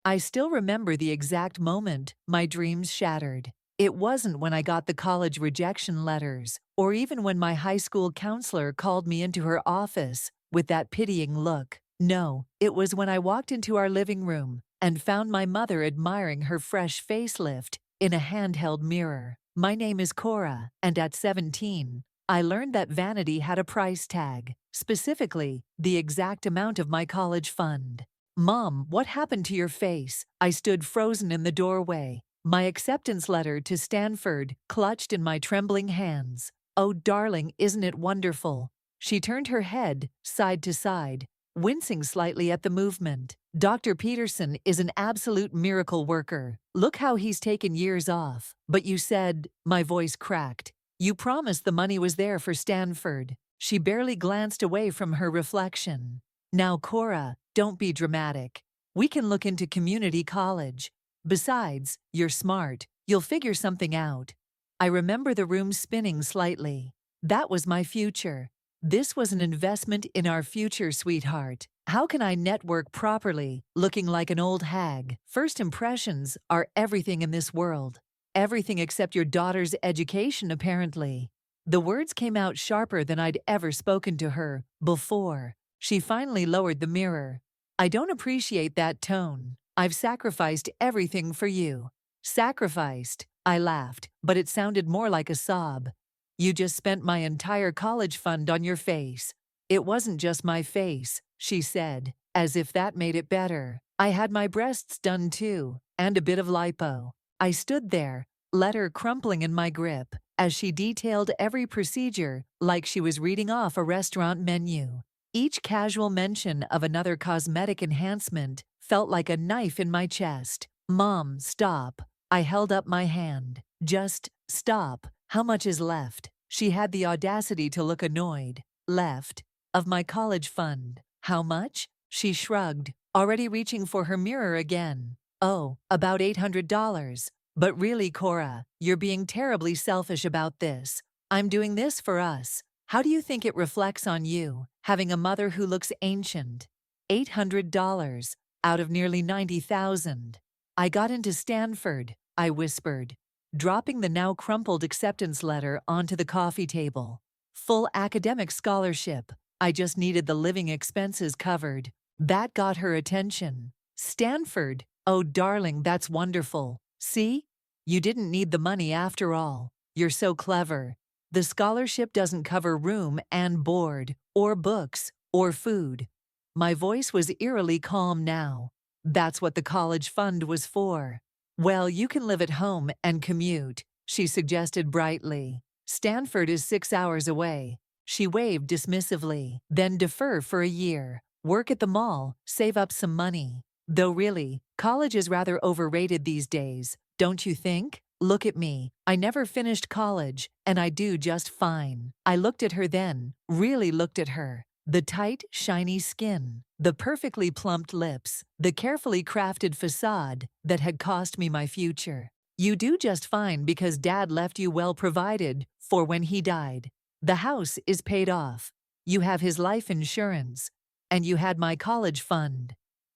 I still remember the exact moment my dreams shattered. It wasn't when I got the college rejection letters, or even when my high school counselor called me into her office with that pitying look. No, it was when I walked into our living room and found my mother admiring her fresh facelift in a handheld mirror. My name is Cora, and at 17, I learned that vanity had a price tag, specifically, the exact amount of my college fund. Mom, what happened to your face? I stood frozen in the doorway, my acceptance letter to Stanford clutched in my trembling hands. Oh, darling, isn't it wonderful? She turned her head side to side, wincing slightly at the movement. Dr. Peterson is an absolute miracle worker. Look how he's taken years off. But you said, my voice cracked. You promised the money was there for Stanford. She barely glanced away from her reflection. Now, Cora, don't be dramatic. We can look into community college. Besides, you're smart. You'll figure something out. I remember the room spinning slightly. That was my future. This was an investment in our future, sweetheart. How can I network properly, looking like an old hag? First impressions are everything in this world. Everything except your daughter's education, apparently. The words came out sharper than I'd ever spoken to her before. She finally lowered the mirror. I don't appreciate that tone. I've sacrificed everything for you. Sacrificed? I laughed, but it sounded more like a sob. You just spent my entire college fund on your face. It wasn't just my face, she said, as if that made it better. I had my breasts done too, and a bit of lipo. I stood there, letter crumpling in my grip, as she detailed every procedure like she was reading off a restaurant menu. Each casual mention of another cosmetic enhancement felt like a knife in my chest. Mom, stop. I held up my hand. Just stop. How much is left? She had the audacity to look annoyed. Left. Of my college fund. How much? She shrugged, already reaching for her mirror again. Oh, about $800. But really, Cora, you're being terribly selfish about this. I'm doing this for us. How do you think it reflects on you, having a mother who looks ancient? $800 out of nearly 90,000. I got into Stanford, I whispered, dropping the now crumpled acceptance letter onto the coffee table. Full academic scholarship. I just needed the living expenses covered. That got her attention. Stanford? Oh, darling, that's wonderful. See? You didn't need the money after all. You're so clever. The scholarship doesn't cover room and board, or books, or food. My voice was eerily calm now. That's what the college fund was for. Well, you can live at home and commute, she suggested brightly. Stanford is 6 hours away. She waved dismissively. Then defer for a year. Work at the mall, save up some money. Though really, college is rather overrated these days, don't you think? Look at me. I never finished college, and I do just fine. I looked at her then, really looked at her. The tight, shiny skin, the perfectly plumped lips, the carefully crafted facade that had cost me my future. You do just fine because Dad left you well provided for when he died. The house is paid off. You have his life insurance, and you had my college fund.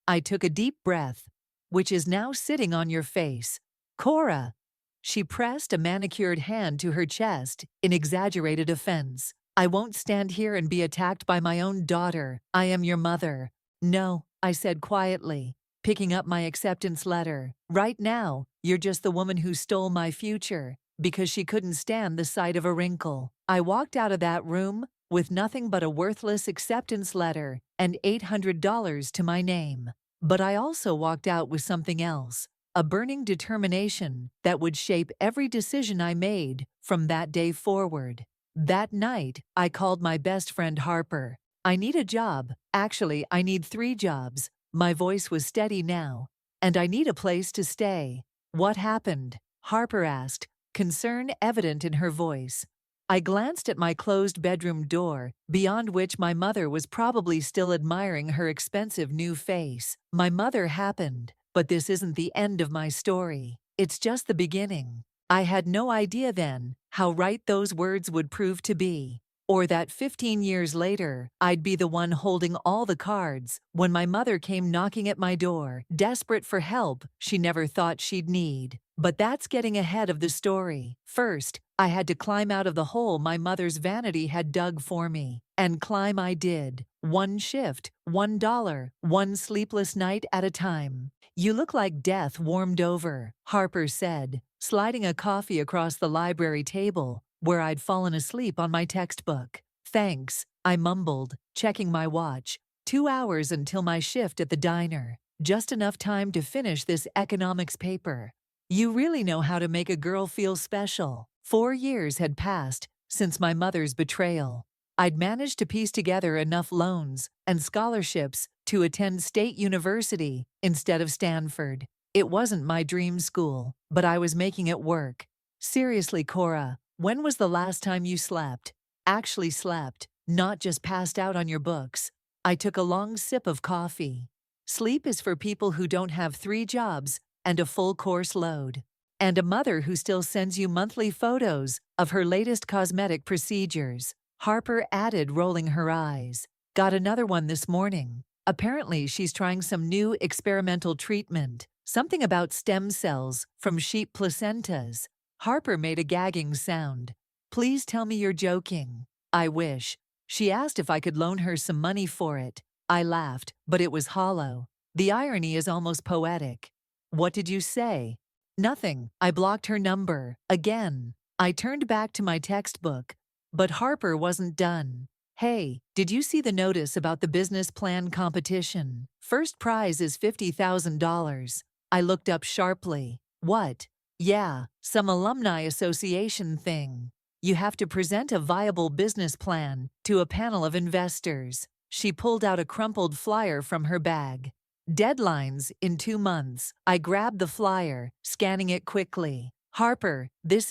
I took a deep breath, which is now sitting on your face. Cora! She pressed a manicured hand to her chest in exaggerated offense. I won't stand here and be attacked by my own daughter. I am your mother. No, I said quietly, picking up my acceptance letter. Right now, you're just the woman who stole my future, because she couldn't stand the sight of a wrinkle. I walked out of that room with nothing but a worthless acceptance letter and $800 to my name. But I also walked out with something else. A burning determination that would shape every decision I made from that day forward. That night, I called my best friend Harper. I need a job. Actually, I need 3 jobs. My voice was steady now. And I need a place to stay. What happened? Harper asked, concern evident in her voice. I glanced at my closed bedroom door, beyond which my mother was probably still admiring her expensive new face. My mother happened. But this isn't the end of my story. It's just the beginning. I had no idea then how right those words would prove to be. Or that 15 years later, I'd be the one holding all the cards when my mother came knocking at my door, desperate for help she never thought she'd need. But that's getting ahead of the story. First, I had to climb out of the hole my mother's vanity had dug for me. And climb I did. One shift, $1, one sleepless night at a time. "You look like death warmed over," Harper said, sliding a coffee across the library table where I'd fallen asleep on my textbook. "Thanks," I mumbled, checking my watch. 2 hours until my shift at the diner. Just enough time to finish this economics paper. You really know how to make a girl feel special. 4 years had passed since my mother's betrayal. I'd managed to piece together enough loans and scholarships to attend State University instead of Stanford. It wasn't my dream school, but I was making it work. Seriously, Cora, when was the last time you slept? Actually slept, not just passed out on your books. I took a long sip of coffee. Sleep is for people who don't have 3 jobs and a full course load. And a mother who still sends you monthly photos of her latest cosmetic procedures, Harper added, rolling her eyes. Got another one this morning. Apparently she's trying some new experimental treatment, something about stem cells from sheep placentas. Harper made a gagging sound. Please tell me you're joking. I wish. She asked if I could loan her some money for it. I laughed, but it was hollow. The irony is almost poetic. What did you say? Nothing. I blocked her number. Again. I turned back to my textbook. But Harper wasn't done. Hey, did you see the notice about the business plan competition? First prize is $50,000. I looked up sharply. What? Yeah, some alumni association thing. You have to present a viable business plan to a panel of investors. She pulled out a crumpled flyer from her bag. Deadlines in 2 months. I grabbed the flyer, scanning it quickly. Harper, this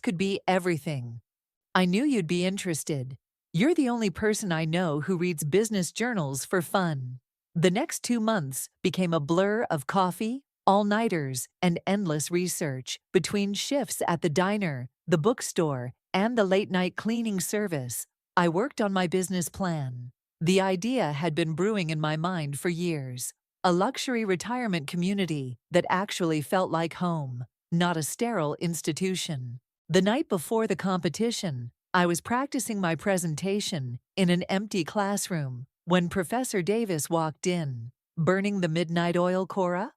could be everything. I knew you'd be interested. You're the only person I know who reads business journals for fun. The next 2 months became a blur of coffee, all-nighters, and endless research. Between shifts at the diner, the bookstore, and the late-night cleaning service, I worked on my business plan. The idea had been brewing in my mind for years. A luxury retirement community that actually felt like home, not a sterile institution. The night before the competition, I was practicing my presentation in an empty classroom when Professor Davis walked in. Burning the midnight oil, Cora?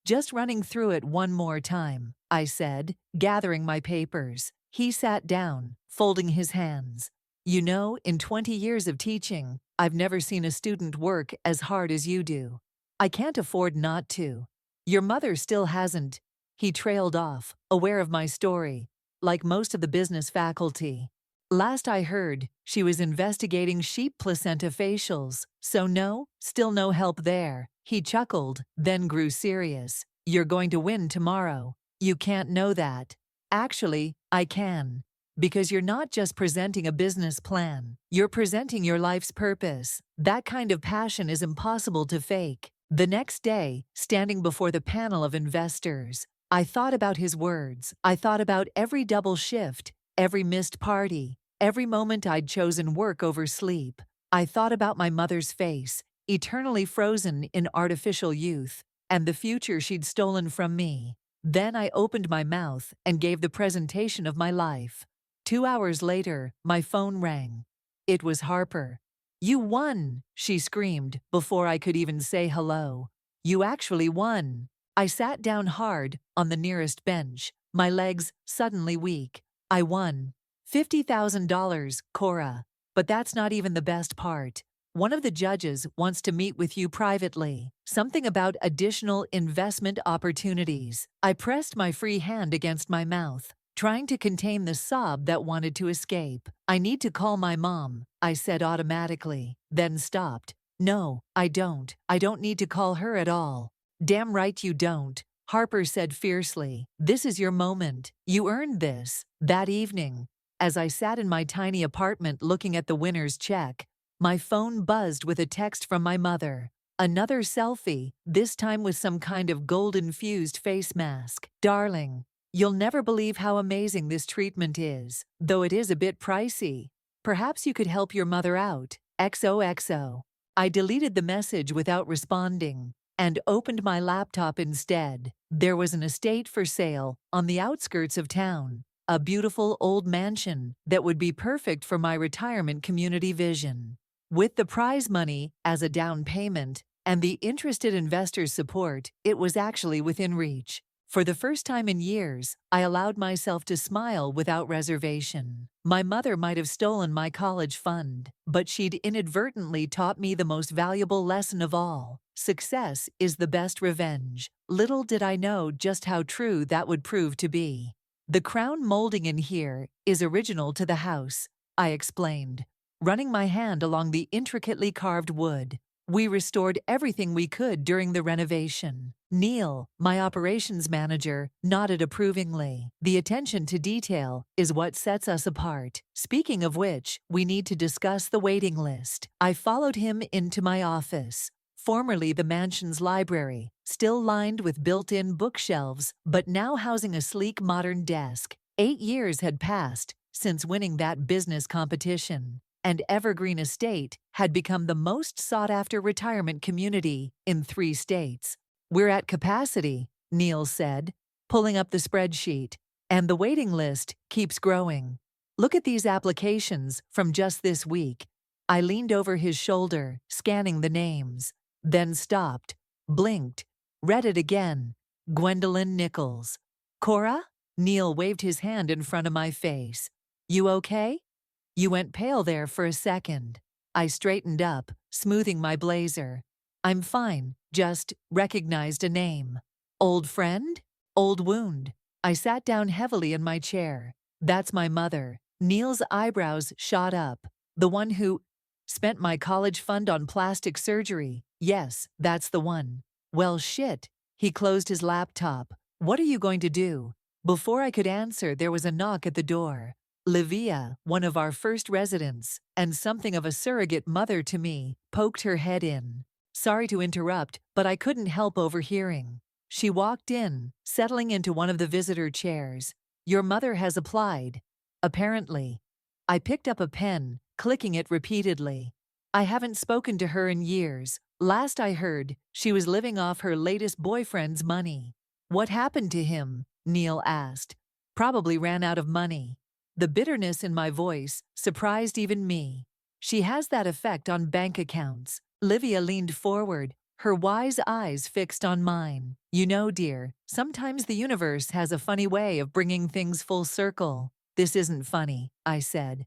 Just running through it one more time, I said, gathering my papers. He sat down, folding his hands. You know, in 20 years of teaching, I've never seen a student work as hard as you do. I can't afford not to. Your mother still hasn't. He trailed off, aware of my story, like most of the business faculty. Last I heard, she was investigating sheep placenta facials, so no, still no help there. He chuckled, then grew serious. You're going to win tomorrow. You can't know that. Actually, I can. Because you're not just presenting a business plan, you're presenting your life's purpose. That kind of passion is impossible to fake. The next day, standing before the panel of investors, I thought about his words. I thought about every double shift, every missed party, every moment I'd chosen work over sleep. I thought about my mother's face, eternally frozen in artificial youth, and the future she'd stolen from me. Then I opened my mouth and gave the presentation of my life. 2 hours later, my phone rang. It was Harper. You won, she screamed before I could even say hello. You actually won. I sat down hard on the nearest bench, my legs suddenly weak. I won. $50,000, Cora. But that's not even the best part. One of the judges wants to meet with you privately. Something about additional investment opportunities. I pressed my free hand against my mouth, trying to contain the sob that wanted to escape. I need to call my mom, I said automatically, then stopped. No, I don't. I don't need to call her at all. Damn right you don't, Harper said fiercely. This is your moment. You earned this. That evening, as I sat in my tiny apartment looking at the winner's check, my phone buzzed with a text from my mother. Another selfie, this time with some kind of gold-infused face mask. Darling, you'll never believe how amazing this treatment is, though it is a bit pricey. Perhaps you could help your mother out. XOXO. I deleted the message without responding and opened my laptop instead. There was an estate for sale on the outskirts of town, a beautiful old mansion that would be perfect for my retirement community vision. With the prize money as a down payment and the interested investors' support, it was actually within reach. For the first time in years, I allowed myself to smile without reservation. My mother might have stolen my college fund, but she'd inadvertently taught me the most valuable lesson of all. Success is the best revenge. Little did I know just how true that would prove to be. The crown molding in here is original to the house, I explained, running my hand along the intricately carved wood. We restored everything we could during the renovation. Neil, my operations manager, nodded approvingly. The attention to detail is what sets us apart. Speaking of which, we need to discuss the waiting list. I followed him into my office, formerly the mansion's library, still lined with built-in bookshelves, but now housing a sleek modern desk. 8 years had passed since winning that business competition, and Evergreen Estate had become the most sought-after retirement community in 3 states. "We're at capacity," Neil said, pulling up the spreadsheet, "and the waiting list keeps growing. Look at these applications from just this week." I leaned over his shoulder, scanning the names, then stopped, blinked, read it again. Gwendolyn Nichols. "Cora?" Neil waved his hand in front of my face. "You okay?" You went pale there for a second. I straightened up, smoothing my blazer. "I'm fine, just recognized a name." "Old friend? Old wound." I sat down heavily in my chair. "That's my mother." Neil's eyebrows shot up. "The one who spent my college fund on plastic surgery. Yes, that's the one." "Well, shit." He closed his laptop. "What are you going to do?" Before I could answer, there was a knock at the door. Livia, one of our first residents, and something of a surrogate mother to me, poked her head in. "Sorry to interrupt, but I couldn't help overhearing." She walked in, settling into one of the visitor chairs. "Your mother has applied." "Apparently." I picked up a pen, clicking it repeatedly. "I haven't spoken to her in years. Last I heard, she was living off her latest boyfriend's money." "What happened to him?" Neil asked. "Probably ran out of money." The bitterness in my voice surprised even me. "She has that effect on bank accounts." Livia leaned forward, her wise eyes fixed on mine. "You know, dear, sometimes the universe has a funny way of bringing things full circle." "This isn't funny," I said.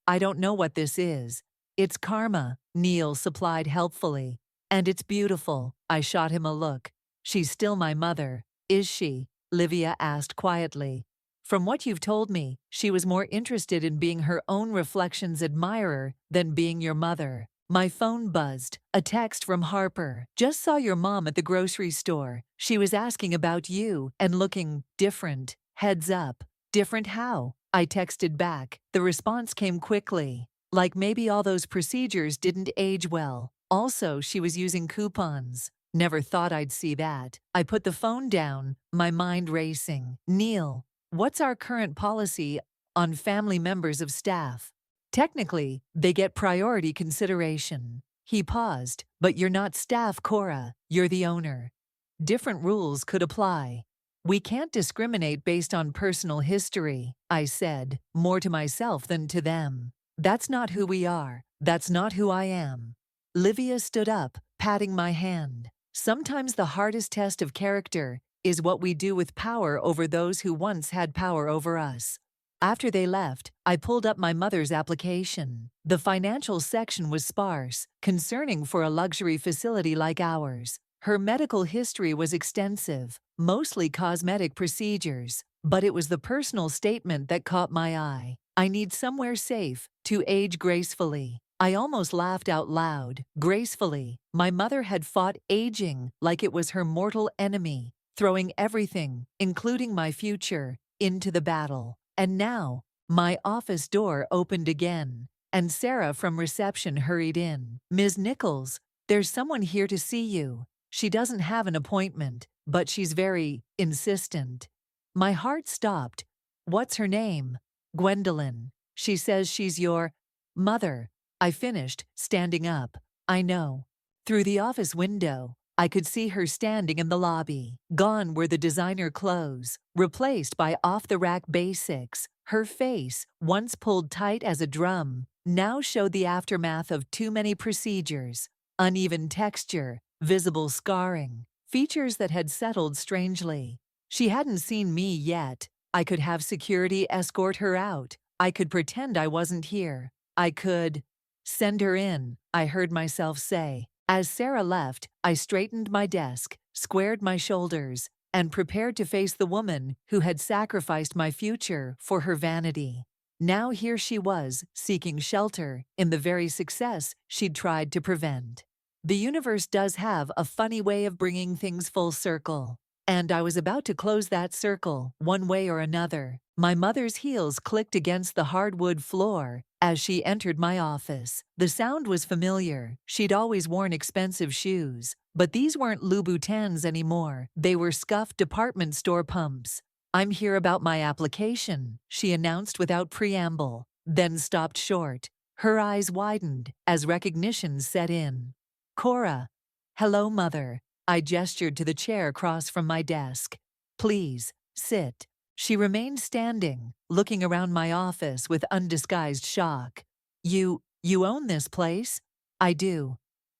I don't know what this is." "It's karma," Neil supplied helpfully. "And it's beautiful." I shot him a look. "She's still my mother." "Is she?" Livia asked quietly. "From what you've told me, she was more interested in being her own reflection's admirer than being your mother." My phone buzzed. A text from Harper. "Just saw your mom at the grocery store. She was asking about you and looking different. Heads up." "Different how?" I texted back. The response came quickly. Like maybe all those procedures didn't age well. Also, she was using coupons. Never thought I'd see that. I put the phone down, my mind racing. "Neil, what's our current policy on family members of staff?" "Technically, they get priority consideration." He paused. "But you're not staff, Cora. You're the owner. Different rules could apply." "We can't discriminate based on personal history," I said, more to myself than to them. "That's not who we are. That's not who I am." Livia stood up, patting my hand. "Sometimes the hardest test of character is what we do with power over those who once had power over us." After they left, I pulled up my mother's application. The financial section was sparse, concerning for a luxury facility like ours. Her medical history was extensive, mostly cosmetic procedures, but it was the personal statement that caught my eye. "I need somewhere safe to age gracefully." I almost laughed out loud. Gracefully. My mother had fought aging like it was her mortal enemy, throwing everything, including my future, into the battle. And now, my office door opened again, and Sarah from reception hurried in. "Ms. Nichols, there's someone here to see you. She doesn't have an appointment, but she's very insistent." My heart stopped. "What's her name?" "Gwendolyn." She says she's your mother. I finished, standing up. I know. Through the office window, I could see her standing in the lobby. Gone were the designer clothes, replaced by off-the-rack basics. Her face, once pulled tight as a drum, now showed the aftermath of too many procedures. Uneven texture, visible scarring, features that had settled strangely. She hadn't seen me yet. I could have security escort her out. I could pretend I wasn't here. I could send her in, I heard myself say. As Sarah left, I straightened my desk, squared my shoulders, and prepared to face the woman who had sacrificed my future for her vanity. Now here she was, seeking shelter in the very success she'd tried to prevent. The universe does have a funny way of bringing things full circle. And I was about to close that circle, one way or another. My mother's heels clicked against the hardwood floor as she entered my office. The sound was familiar. She'd always worn expensive shoes. But these weren't Louboutins anymore. They were scuffed department store pumps. "I'm here about my application," she announced without preamble, then stopped short. Her eyes widened as recognition set in. "Cora." "Hello, Mother." I gestured to the chair across from my desk. "Please, sit." She remained standing, looking around my office with undisguised shock. You own this place?" "I do."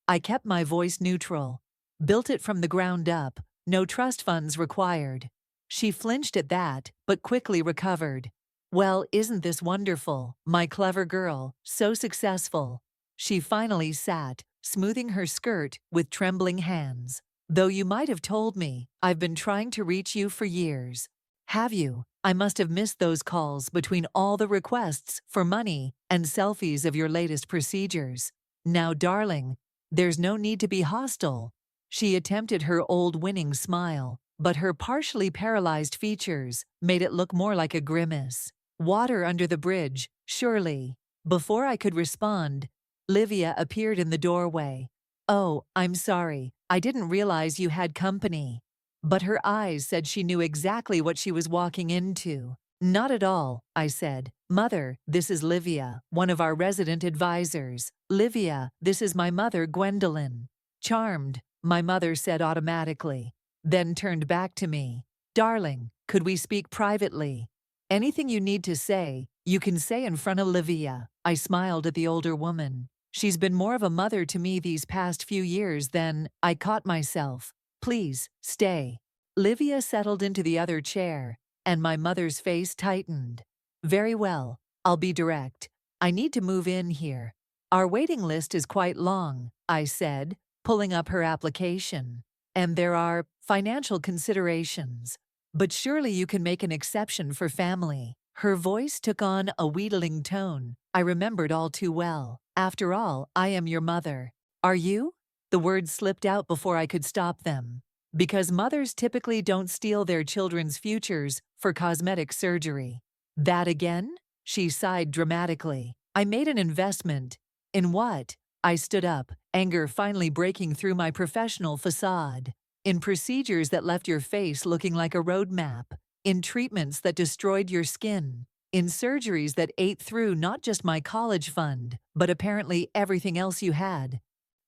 I kept my voice neutral. "Built it from the ground up. No trust funds required." She flinched at that, but quickly recovered. "Well, isn't this wonderful? My clever girl, so successful." She finally sat, smoothing her skirt with trembling hands. "Though you might have told me, I've been trying to reach you for years." "Have you? I must have missed those calls between all the requests for money and selfies of your latest procedures. Now, darling, there's no need to be hostile." She attempted her old winning smile, but her partially paralyzed features made it look more like a grimace. "Water under the bridge, surely." Before I could respond, Livia appeared in the doorway. "Oh, I'm sorry. I didn't realize you had company." But her eyes said she knew exactly what she was walking into. "Not at all," I said. "Mother, this is Livia, one of our resident advisors. Livia, this is my mother, Gwendolyn." "Charmed," my mother said automatically, then turned back to me. "Darling, could we speak privately? Anything you need to say, you can say in front of Livia." I smiled at the older woman. She's been more of a mother to me these past few years than I caught myself. "Please, stay." Livia settled into the other chair, and my mother's face tightened. "Very well, I'll be direct. I need to move in here. Our waiting list is quite long," I said, pulling up her application. "And there are financial considerations. But surely you can make an exception for family." Her voice took on a wheedling tone I remembered all too well. "After all, I am your mother." "Are you?" The words slipped out before I could stop them. "Because mothers typically don't steal their children's futures for cosmetic surgery." "That again?" She sighed dramatically. "I made an investment." "In what?" I stood up, anger finally breaking through my professional facade. "In procedures that left your face looking like a road map. In treatments that destroyed your skin. In surgeries that ate through not just my college fund, but apparently everything else you had."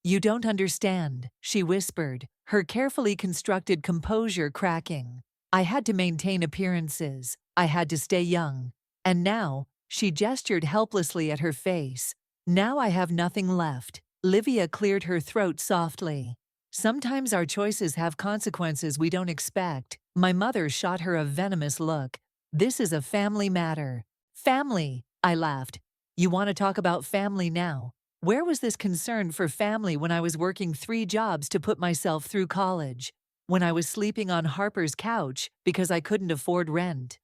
"You don't understand," she whispered, her carefully constructed composure cracking. "I had to maintain appearances. I had to stay young. And now," she gestured helplessly at her face, "now I have nothing left." Livia cleared her throat softly. "Sometimes our choices have consequences we don't expect." My mother shot her a venomous look. "This is a family matter." "Family," I laughed. "You want to talk about family now? Where was this concern for family when I was working 3 jobs to put myself through college? When I was sleeping on Harper's couch because I couldn't afford rent?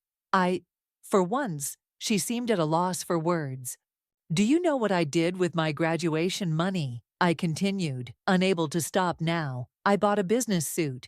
For once, she seemed at a loss for words. "Do you know what I did with my graduation money?" I continued, unable to stop now. "I bought a business suit.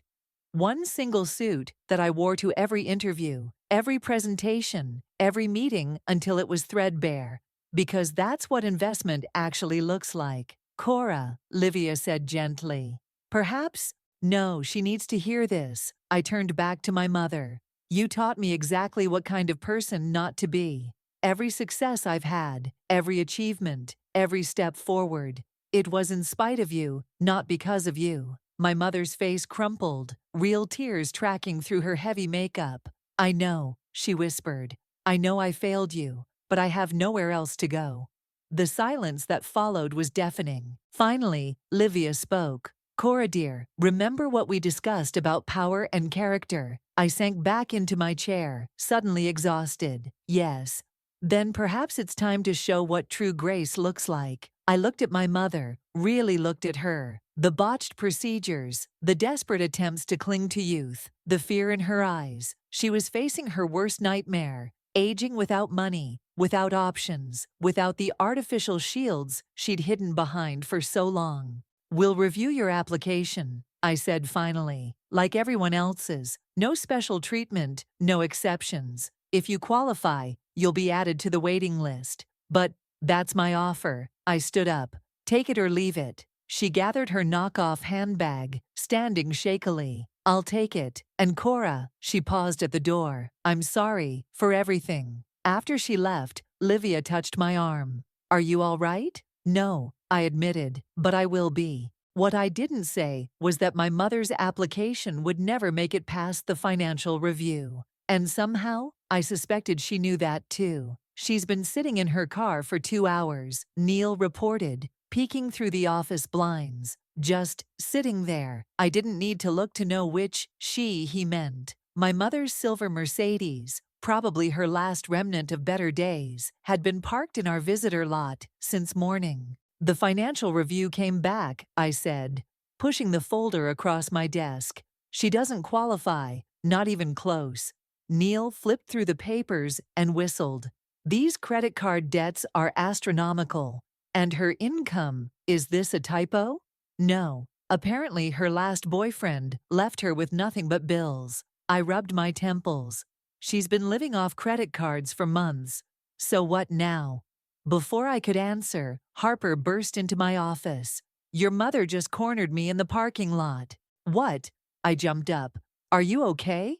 One single suit that I wore to every interview, every presentation, every meeting until it was threadbare. Because that's what investment actually looks like." "Cora," Livia said gently. "Perhaps—" "No, she needs to hear this." I turned back to my mother. "You taught me exactly what kind of person not to be." every success I've had, every achievement, every step forward. It was in spite of you, not because of you. My mother's face crumpled, real tears tracking through her heavy makeup. I know, she whispered. I know I failed you, but I have nowhere else to go. The silence that followed was deafening. Finally, Livia spoke. Cora dear, remember what we discussed about power and character? I sank back into my chair, suddenly exhausted. Yes. Then perhaps it's time to show what true grace looks like. I looked at my mother, really looked at her. The botched procedures, the desperate attempts to cling to youth, the fear in her eyes. She was facing her worst nightmare, aging without money, without options, without the artificial shields she'd hidden behind for so long. We'll review your application, I said finally. Like everyone else's, no special treatment, no exceptions. If you qualify, you'll be added to the waiting list. But that's my offer. I stood up. Take it or leave it. She gathered her knockoff handbag, standing shakily. I'll take it. And Cora, she paused at the door. I'm sorry for everything. After she left, Livia touched my arm. Are you all right? No, I admitted, but I will be. What I didn't say was that my mother's application would never make it past the financial review. And somehow, I suspected she knew that too. She's been sitting in her car for 2 hours, Neil reported, peeking through the office blinds. Just sitting there. I didn't need to look to know which she he meant. My mother's silver Mercedes, probably her last remnant of better days, had been parked in our visitor lot since morning. The financial review came back, I said, pushing the folder across my desk. She doesn't qualify, not even close. Neil flipped through the papers and whistled. These credit card debts are astronomical. And her income, is this a typo? No. Apparently her last boyfriend left her with nothing but bills. I rubbed my temples. She's been living off credit cards for months. So what now? Before I could answer, Harper burst into my office. Your mother just cornered me in the parking lot. What? I jumped up. Are you okay?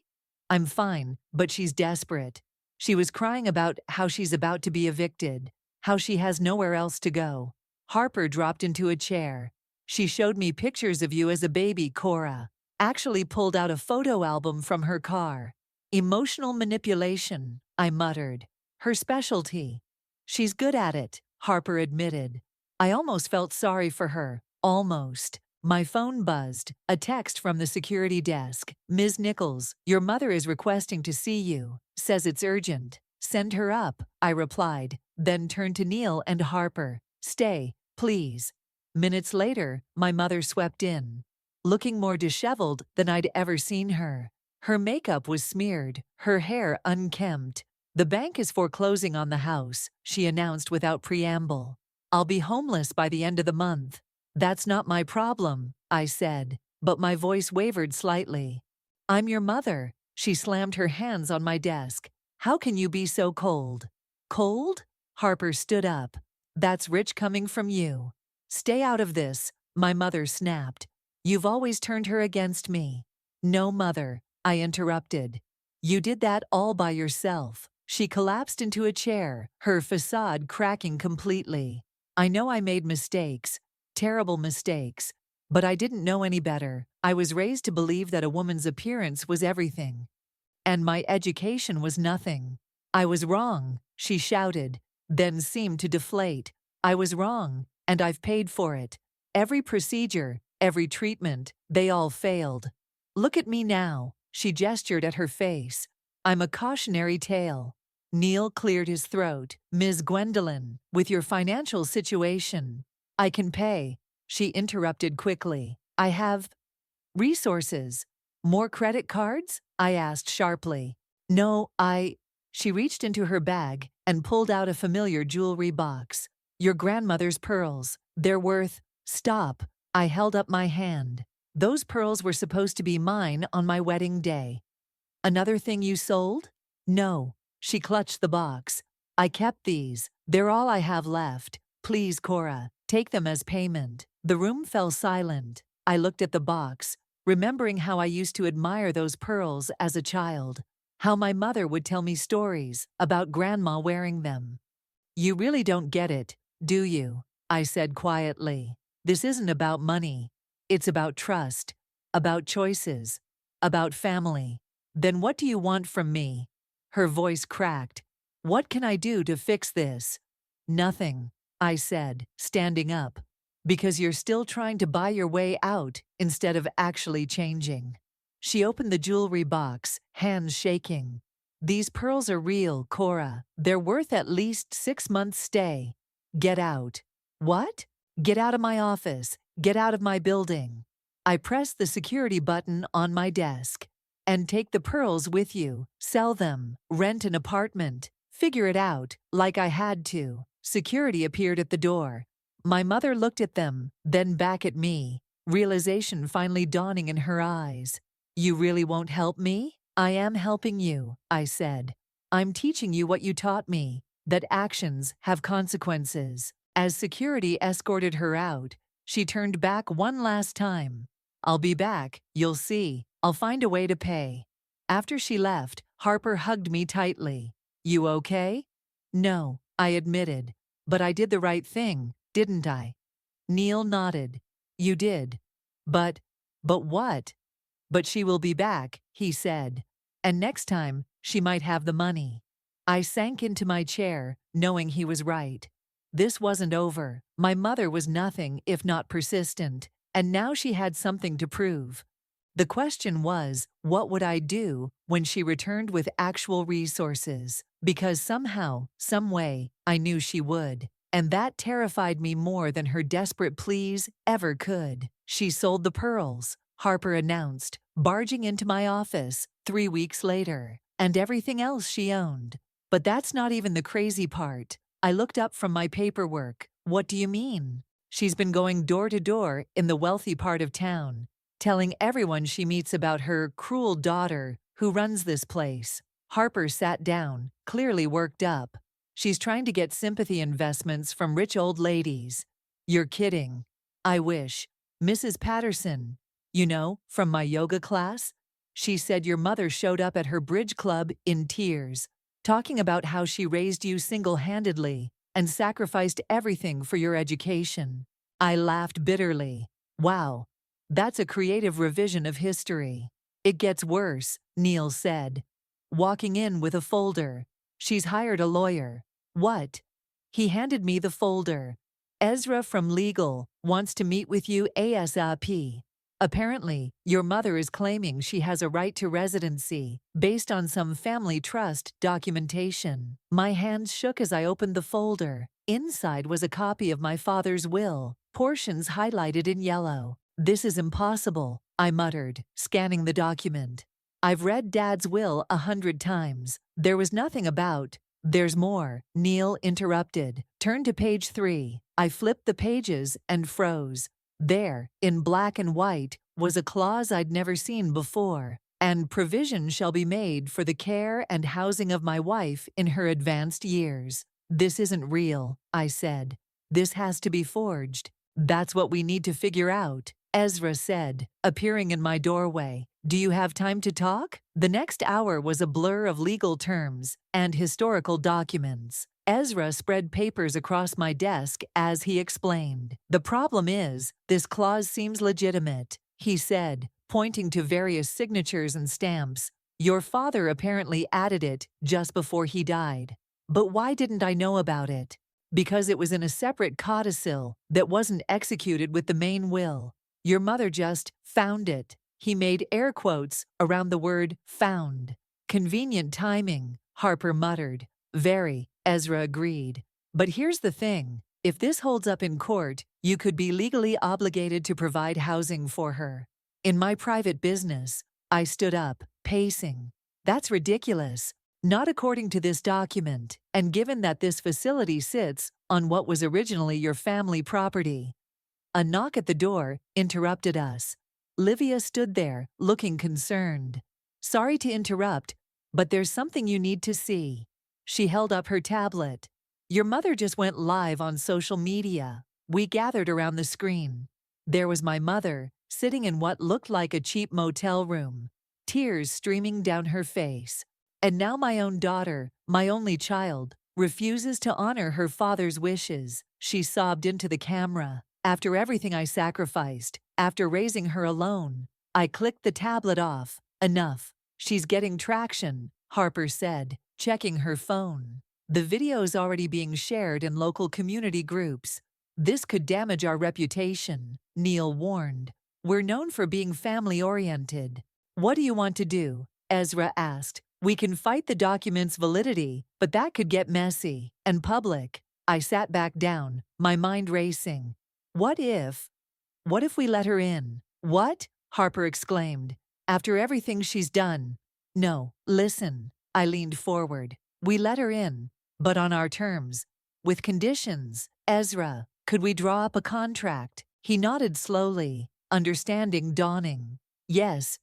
I'm fine, but she's desperate. She was crying about how she's about to be evicted, how she has nowhere else to go. Harper dropped into a chair. She showed me pictures of you as a baby, Cora. Actually pulled out a photo album from her car. Emotional manipulation, I muttered. Her specialty. She's good at it, Harper admitted. I almost felt sorry for her. Almost. My phone buzzed. A text from the security desk. Ms. Nichols, your mother is requesting to see you. Says it's urgent. Send her up, I replied, then turned to Neil and Harper. Stay, please. Minutes later, my mother swept in, looking more disheveled than I'd ever seen her. Her makeup was smeared, her hair unkempt. The bank is foreclosing on the house, she announced without preamble. I'll be homeless by the end of the month. That's not my problem, I said, but my voice wavered slightly. I'm your mother. She slammed her hands on my desk. How can you be so cold? Cold? Harper stood up. That's rich coming from you. Stay out of this, my mother snapped. You've always turned her against me. No, mother, I interrupted. You did that all by yourself. She collapsed into a chair, her facade cracking completely. I know I made mistakes, terrible mistakes, but I didn't know any better. I was raised to believe that a woman's appearance was everything. And my education was nothing. I was wrong, she shouted, then seemed to deflate. I was wrong, and I've paid for it. Every procedure, every treatment, they all failed. Look at me now, she gestured at her face. I'm a cautionary tale. Neil cleared his throat. Ms. Gwendolyn, with your financial situation, I can pay, she interrupted quickly. I have resources. More credit cards? I asked sharply. No, She reached into her bag and pulled out a familiar jewelry box. Your grandmother's pearls. They're worth. Stop. I held up my hand. Those pearls were supposed to be mine on my wedding day. Another thing you sold? No. She clutched the box. I kept these. They're all I have left. Please, Cora, take them as payment. The room fell silent. I looked at the box, remembering how I used to admire those pearls as a child. how my mother would tell me stories about grandma wearing them. You really don't get it, do you? I said quietly. This isn't about money. It's about trust, about choices, about family. Then what do you want from me? Her voice cracked. What can I do to fix this? Nothing, I said, standing up. Because you're still trying to buy your way out instead of actually changing. She opened the jewelry box, hands shaking. These pearls are real, Cora. They're worth at least 6 months' stay. Get out. What? Get out of my office. Get out of my building. I pressed the security button on my desk. And take the pearls with you. Sell them. Rent an apartment. Figure it out, like I had to. Security appeared at the door. My mother looked at them, then back at me, realization finally dawning in her eyes. You really won't help me? I am helping you, I said. I'm teaching you what you taught me, that actions have consequences. As security escorted her out, she turned back one last time. I'll be back, you'll see. I'll find a way to pay. After she left, Harper hugged me tightly. You okay? No, I admitted. But I did the right thing, didn't I? Neil nodded. You did. But what? But she will be back, he said. And next time, she might have the money. I sank into my chair, knowing he was right. This wasn't over. My mother was nothing if not persistent, and now she had something to prove. The question was, what would I do when she returned with actual resources? Because somehow, some way, I knew she would. And that terrified me more than her desperate pleas ever could. She sold the pearls, Harper announced, barging into my office 3 weeks later, and everything else she owned. But that's not even the crazy part. I looked up from my paperwork. What do you mean? She's been going door to door in the wealthy part of town, telling everyone she meets about her cruel daughter who runs this place. Harper sat down, clearly worked up. She's trying to get sympathy investments from rich old ladies. You're kidding. I wish. Mrs. Patterson, you know, from my yoga class? She said your mother showed up at her bridge club in tears, talking about how she raised you single-handedly and sacrificed everything for your education. I laughed bitterly. Wow, that's a creative revision of history. It gets worse, Neil said, walking in with a folder. She's hired a lawyer. What? He handed me the folder. Ezra from legal wants to meet with you ASAP. Apparently, your mother is claiming she has a right to residency based on some family trust documentation. My hands shook as I opened the folder. Inside was a copy of my father's will, portions highlighted in yellow. This is impossible, I muttered, scanning the document. I've read Dad's will 100 times. There was nothing about. There's more, Neil interrupted. Turn to page 3. I flipped the pages and froze. There, in black and white, was a clause I'd never seen before. And provision shall be made for the care and housing of my wife in her advanced years. This isn't real, I said. This has to be forged. That's what we need to figure out, Ezra said, appearing in my doorway. Do you have time to talk? The next hour was a blur of legal terms and historical documents. Ezra spread papers across my desk as he explained. The problem is, this clause seems legitimate, he said, pointing to various signatures and stamps. Your father apparently added it just before he died. But why didn't I know about it? Because it was in a separate codicil that wasn't executed with the main will. Your mother just found it. He made air quotes around the word found. Convenient timing, Harper muttered. Very, Ezra agreed. But here's the thing. If this holds up in court, you could be legally obligated to provide housing for her. In my private business, I stood up, pacing. That's ridiculous. Not according to this document, and given that this facility sits on what was originally your family property. A knock at the door interrupted us. Livia stood there, looking concerned. Sorry to interrupt, but there's something you need to see. She held up her tablet. Your mother just went live on social media. We gathered around the screen. There was my mother, sitting in what looked like a cheap motel room, tears streaming down her face. And now my own daughter, my only child, refuses to honor her father's wishes. She sobbed into the camera. After everything I sacrificed, after raising her alone, I clicked the tablet off. Enough. She's getting traction, Harper said, checking her phone. The video's already being shared in local community groups. This could damage our reputation, Neil warned. We're known for being family-oriented. What do you want to do? Ezra asked. We can fight the document's validity, but that could get messy and public. I sat back down, my mind racing. What if we let her in? What? Harper exclaimed. After everything she's done. No, listen. I leaned forward. We let her in, but on our terms. With conditions. Ezra, could we draw up a contract? He nodded slowly, understanding dawning. Yes,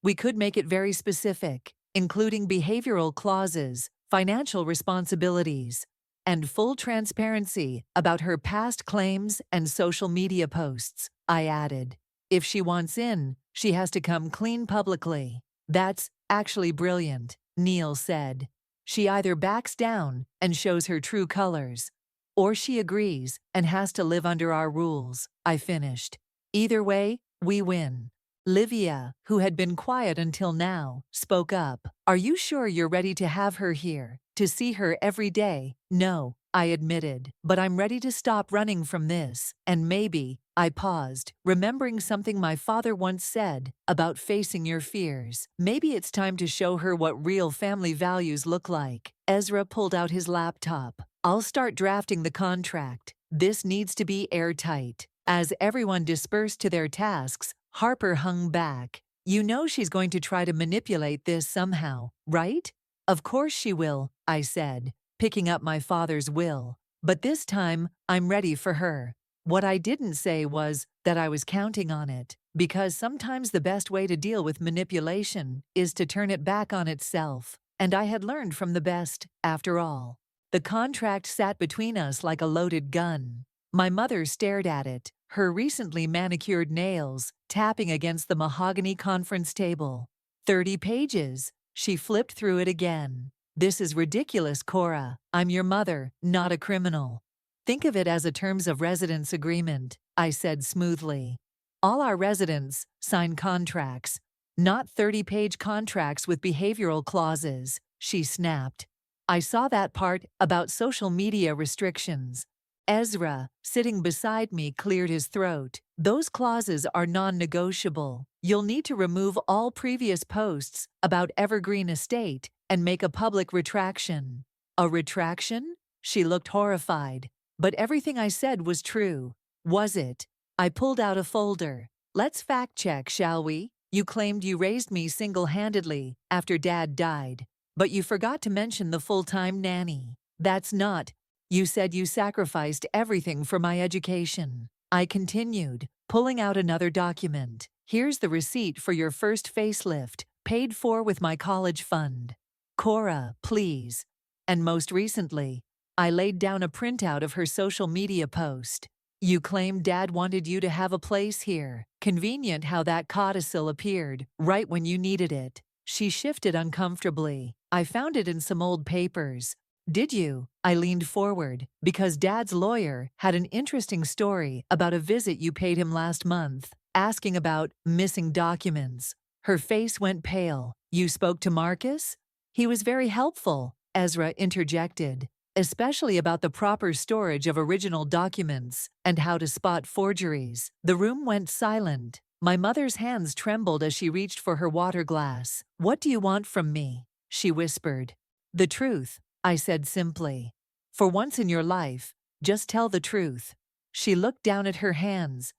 we could make it very specific, including behavioral clauses, financial responsibilities, and full transparency about her past claims and social media posts, I added. If she wants in, she has to come clean publicly. That's actually brilliant, Neil said. She either backs down and shows her true colors, or she agrees and has to live under our rules, I finished. Either way, we win. Livia, who had been quiet until now, spoke up. Are you sure you're ready to have her here, to see her every day? No, I admitted, but I'm ready to stop running from this, and maybe, I paused, remembering something my father once said about facing your fears. Maybe it's time to show her what real family values look like. Ezra pulled out his laptop. I'll start drafting the contract. This needs to be airtight. As everyone dispersed to their tasks, Harper hung back. You know she's going to try to manipulate this somehow, right? Of course she will, I said, picking up my father's will. But this time, I'm ready for her. What I didn't say was that I was counting on it, because sometimes the best way to deal with manipulation is to turn it back on itself. And I had learned from the best, after all. The contract sat between us like a loaded gun. My mother stared at it, her recently manicured nails tapping against the mahogany conference table. 30 pages. She flipped through it again. This is ridiculous, Cora. I'm your mother, not a criminal. Think of it as a terms of residence agreement, I said smoothly. All our residents sign contracts, not 30-page contracts with behavioral clauses, she snapped. I saw that part about social media restrictions. Ezra, sitting beside me, cleared his throat. Those clauses are non-negotiable. You'll need to remove all previous posts about Evergreen Estate and make a public retraction. A retraction? She looked horrified. But everything I said was true. Was it? I pulled out a folder. Let's fact-check, shall we? You claimed you raised me single-handedly after Dad died, but you forgot to mention the full-time nanny. That's not. You said you sacrificed everything for my education. I continued, pulling out another document. Here's the receipt for your first facelift, paid for with my college fund. Cora, please. And most recently, I laid down a printout of her social media post. You claimed Dad wanted you to have a place here. Convenient how that codicil appeared, right when you needed it. She shifted uncomfortably. I found it in some old papers. Did you? I leaned forward, because Dad's lawyer had an interesting story about a visit you paid him last month, asking about missing documents. Her face went pale. You spoke to Marcus? He was very helpful, Ezra interjected, especially about the proper storage of original documents and how to spot forgeries. The room went silent. My mother's hands trembled as she reached for her water glass. What do you want from me? She whispered. The truth, I said simply. For once in your life, just tell the truth. She looked down at her hands,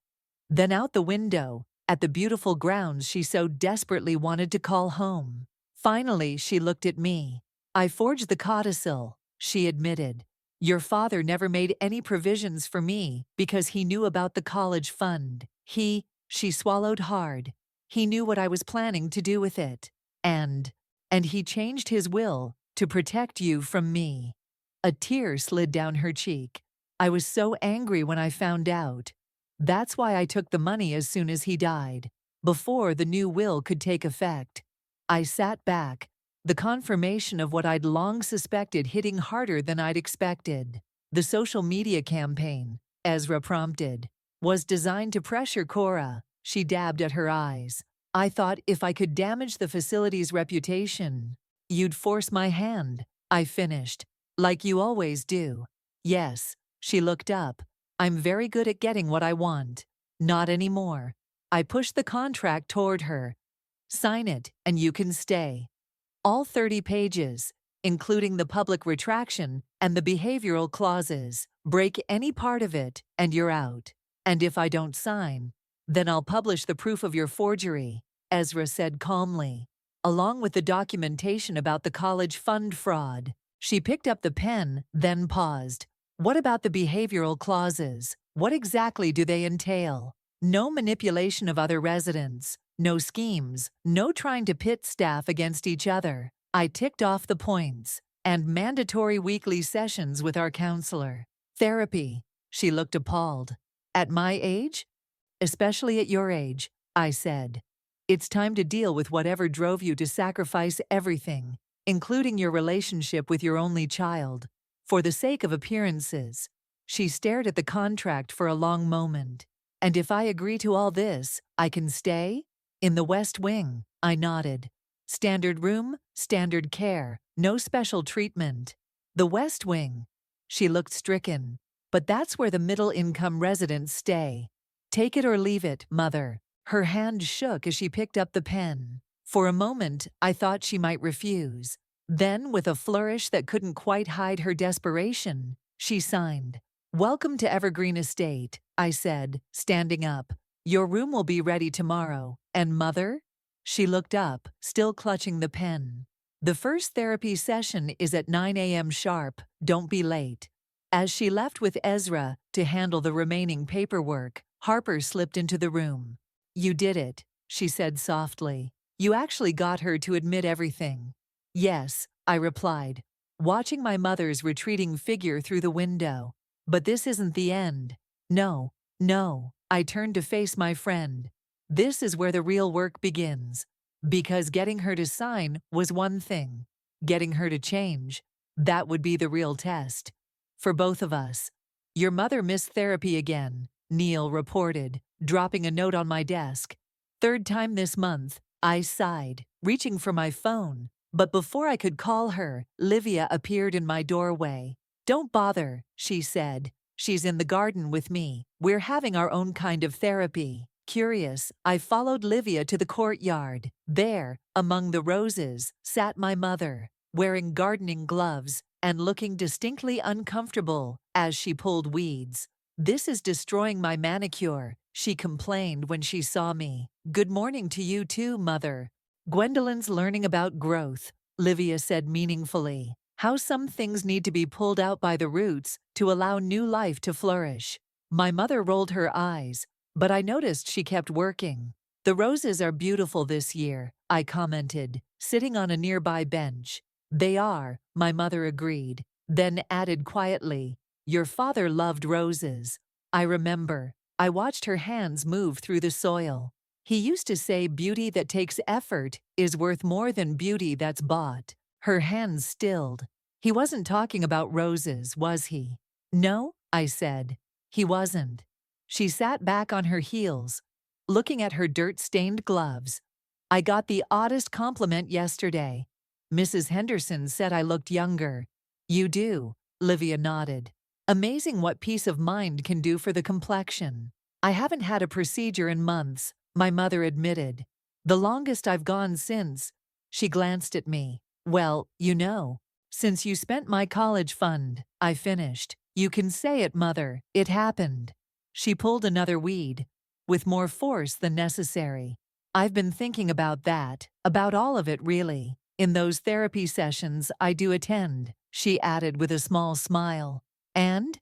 then out the window, at the beautiful grounds she so desperately wanted to call home. Finally, she looked at me. I forged the codicil, she admitted. Your father never made any provisions for me because he knew about the college fund. She swallowed hard. He knew what I was planning to do with it. And he changed his will to protect you from me. A tear slid down her cheek. I was so angry when I found out. That's why I took the money as soon as he died, before the new will could take effect. I sat back, The confirmation of what I'd long suspected hitting harder than I'd expected. The social media campaign, Ezra prompted, was designed to pressure Cora. She dabbed at her eyes. I thought if I could damage the facility's reputation, you'd force my hand. I finished. Like you always do. Yes. She looked up. I'm very good at getting what I want. Not anymore. I pushed the contract toward her. Sign it, and you can stay. All 30 pages, including the public retraction and the behavioral clauses. Break any part of it, and you're out. And if I don't sign, then I'll publish the proof of your forgery, Ezra said calmly, along with the documentation about the college fund fraud. She picked up the pen, then paused. What about the behavioral clauses? What exactly do they entail? No manipulation of other residents, no schemes, no trying to pit staff against each other. I ticked off the points. And mandatory weekly sessions with our counselor. Therapy. She looked appalled. At my age? Especially at your age, I said. It's time to deal with whatever drove you to sacrifice everything, including your relationship with your only child, for the sake of appearances. She stared at the contract for a long moment. And if I agree to all this, I can stay? In the West Wing, I nodded. Standard room, standard care, no special treatment. The West Wing. She looked stricken. But that's where the middle-income residents stay. Take it or leave it, Mother. Her hand shook as she picked up the pen. For a moment, I thought she might refuse. Then, with a flourish that couldn't quite hide her desperation, she signed. Welcome to Evergreen Estate, I said, standing up. Your room will be ready tomorrow. And Mother? She looked up, still clutching the pen. The first therapy session is at 9 a.m. sharp. Don't be late. As she left with Ezra to handle the remaining paperwork, Harper slipped into the room. You did it, she said softly. You actually got her to admit everything. Yes, I replied, watching my mother's retreating figure through the window. But this isn't the end. No, no. I turned to face my friend. This is where the real work begins. Because getting her to sign was one thing. Getting her to change, that would be the real test. For both of us. Your mother missed therapy again, Neil reported, dropping a note on my desk. Third time this month, I sighed, reaching for my phone. But before I could call her, Livia appeared in my doorway. Don't bother, she said. She's in the garden with me. We're having our own kind of therapy. Curious, I followed Livia to the courtyard. There, among the roses, sat my mother, wearing gardening gloves and looking distinctly uncomfortable as she pulled weeds. This is destroying my manicure, she complained when she saw me. Good morning to you too, Mother. Gwendolyn's learning about growth, Livia said meaningfully. How some things need to be pulled out by the roots to allow new life to flourish. My mother rolled her eyes, but I noticed she kept working. The roses are beautiful this year, I commented, sitting on a nearby bench. They are, my mother agreed, then added quietly, your father loved roses. I remember. I watched her hands move through the soil. He used to say beauty that takes effort is worth more than beauty that's bought. Her hands stilled. He wasn't talking about roses, was he? No, I said. He wasn't. She sat back on her heels, looking at her dirt-stained gloves. I got the oddest compliment yesterday. Mrs. Henderson said I looked younger. You do, Livia nodded. Amazing what peace of mind can do for the complexion. I haven't had a procedure in months, my mother admitted. The longest I've gone since. She glanced at me. Well, you know, since you spent my college fund, I finished. You can say it, Mother. It happened. She pulled another weed, with more force than necessary. I've been thinking about that, about all of it really, in those therapy sessions I do attend, she added with a small smile. And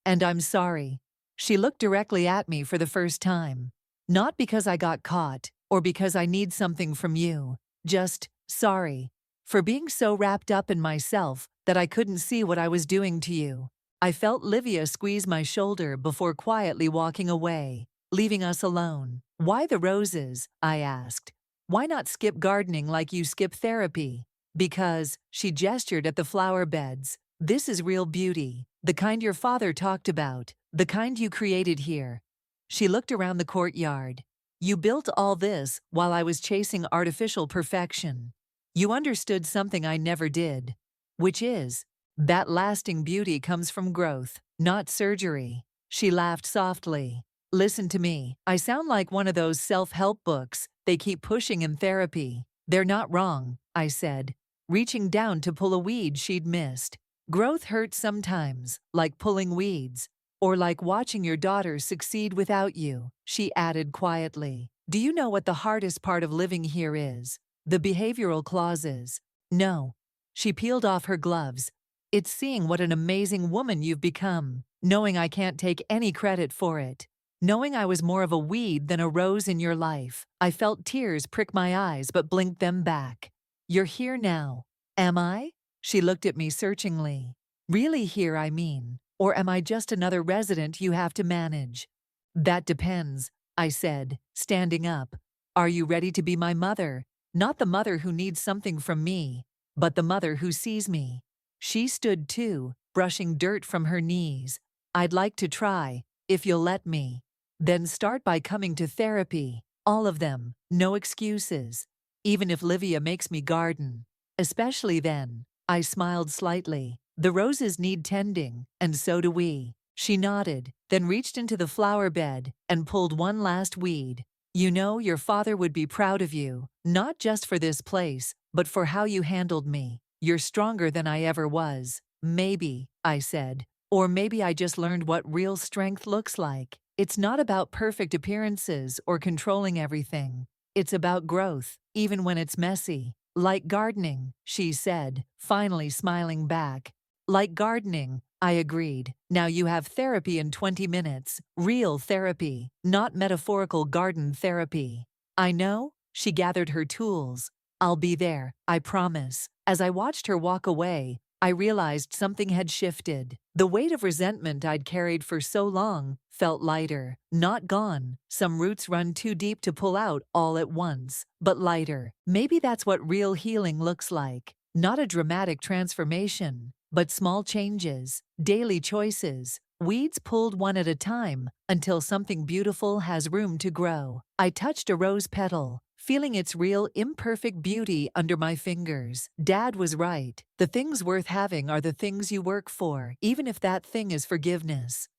I'm sorry. She looked directly at me for the first time. Not because I got caught, or because I need something from you. Just, sorry. For being so wrapped up in myself that I couldn't see what I was doing to you. I felt Livia squeeze my shoulder before quietly walking away, leaving us alone. Why the roses? I asked. Why not skip gardening like you skip therapy? Because, she gestured at the flower beds, this is real beauty, the kind your father talked about, the kind you created here. She looked around the courtyard. You built all this while I was chasing artificial perfection. You understood something I never did. Which is, that lasting beauty comes from growth, not surgery. She laughed softly. Listen to me, I sound like one of those self-help books they keep pushing in therapy. They're not wrong, I said, reaching down to pull a weed she'd missed. Growth hurts sometimes, like pulling weeds, or like watching your daughter succeed without you, she added quietly. Do you know what the hardest part of living here is? The behavioral clauses. No. She peeled off her gloves. It's seeing what an amazing woman you've become, knowing I can't take any credit for it. Knowing I was more of a weed than a rose in your life. I felt tears prick my eyes but blinked them back. You're here now. Am I? She looked at me searchingly. Really here, I mean. Or am I just another resident you have to manage? That depends, I said, standing up. Are you ready to be my mother? Not the mother who needs something from me, but the mother who sees me. She stood too, brushing dirt from her knees. I'd like to try, if you'll let me. Then start by coming to therapy. All of them, no excuses. Even if Livia makes me garden. Especially then. I smiled slightly. The roses need tending, and so do we. She nodded, then reached into the flower bed and pulled one last weed. You know, your father would be proud of you, not just for this place, but for how you handled me. You're stronger than I ever was. Maybe, I said. Or maybe I just learned what real strength looks like. It's not about perfect appearances or controlling everything. It's about growth, even when it's messy. Like gardening, she said, finally smiling back. Like gardening, I agreed. Now you have therapy in 20 minutes. Real therapy, not metaphorical garden therapy. I know, she gathered her tools. I'll be there, I promise. As I watched her walk away, I realized something had shifted. The weight of resentment I'd carried for so long felt lighter, not gone. Some roots run too deep to pull out all at once, but lighter. Maybe that's what real healing looks like. Not a dramatic transformation, but small changes, daily choices, weeds pulled one at a time until something beautiful has room to grow. I touched a rose petal, feeling its real imperfect beauty under my fingers. Dad was right. The things worth having are the things you work for, even if that thing is forgiveness.